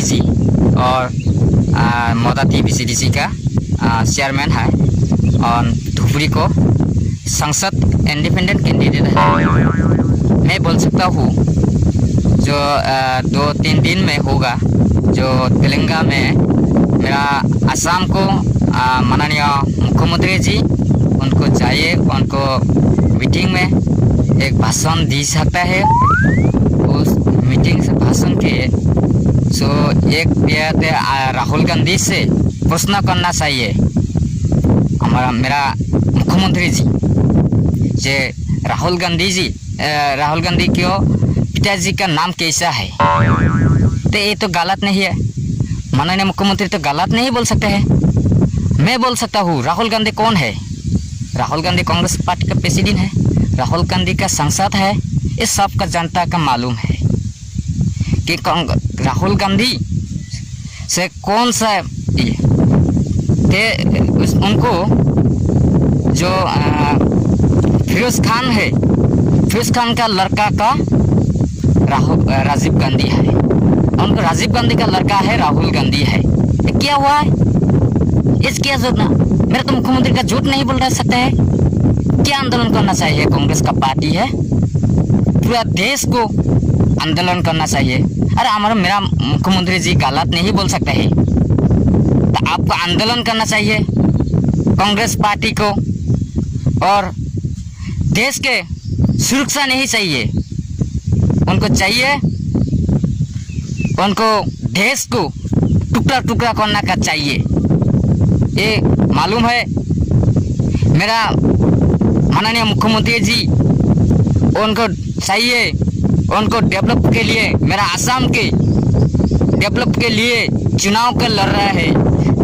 गांधी जी और मोदा टीपीसीडीसी का चेयरमैन है और धुबरी को संसद इंडिपेंडेंट कैंडिडेट है। मैं बोल सकता हूँ जो 2-3 दिन में होगा जो तेलंगाना में मेरा असम को माननीय मुख्यमंत्री जी उनको चाहिए, उनको मीटिंग में एक भाषण दी सकता है। उस मीटिंग से भाषण के एक राहुल गांधी से प्रश्न करना चाहिए मेरा मुख्यमंत्री जी जे राहुल गांधी क्यों पिताजी का नाम कैसा है। तो ये तो गलत नहीं है, माननीय मुख्यमंत्री तो गलत नहीं बोल सकते हैं। मैं बोल सकता हूँ राहुल गांधी कौन है। राहुल गांधी कांग्रेस पार्टी का प्रेसिडेंट है, राहुल गांधी का सांसद है। इस सब का जनता का मालूम है कि राहुल गांधी से कौन सा उनको जो फिरोज खान है, फिरोज खान का लड़का का राजीव गांधी है, उनको राजीव गांधी का लड़का है राहुल गांधी है। ये क्या हुआ है, इस क्या झूठ ना, मेरा तो मुख्यमंत्री का झूठ नहीं बोल रह सकते है। क्या आंदोलन करना चाहिए, कांग्रेस का पार्टी है, पूरा देश को आंदोलन करना चाहिए। अरे हमारा मेरा मुख्यमंत्री जी गलत नहीं बोल सकते है, तो आपको आंदोलन करना चाहिए कांग्रेस पार्टी को। और देश के सुरक्षा नहीं चाहिए, उनको चाहिए उनको देश को टुकड़ा टुकड़ा करना का चाहिए। ये मालूम है मेरा माननीय मुख्यमंत्री जी, उनको चाहिए, उनको डेवलप के लिए, मेरा असम के डेवलप के लिए चुनाव का लड़ रहा है,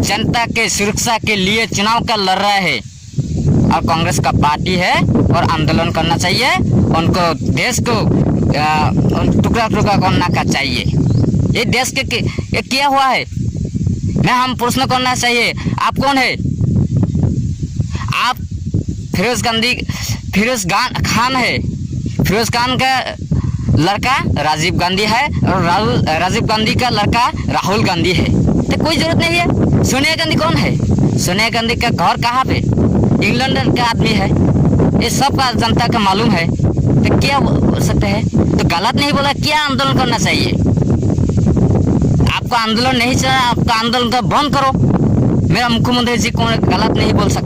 जनता के सुरक्षा के लिए चुनाव का लड़ रहा है। और कांग्रेस का पार्टी है और आंदोलन करना चाहिए, उनको देश को टुकड़ा टुकड़ा करना का चाहिए। ये देश के ये क्या हुआ है, मैं हम प्रश्न करना चाहिए। आप कौन है? आप फिरोज खान है, फिरोज खान का लड़का राजीव गांधी है और राजीव गांधी का लड़का राहुल गांधी है। तो कोई जरूरत नहीं है। सोनिया गांधी कौन है? सोनिया गांधी का घर कहाँ पे? इंग्लैंड का आदमी है। ये सब का जनता का मालूम है। तो क्या हो सकते हैं, तो गलत नहीं बोला। क्या आंदोलन करना चाहिए? आपका आंदोलन नहीं चला, आपका आंदोलन का बंद करो। मेरा मुख्यमंत्री जी को गलत नहीं बोल सकते।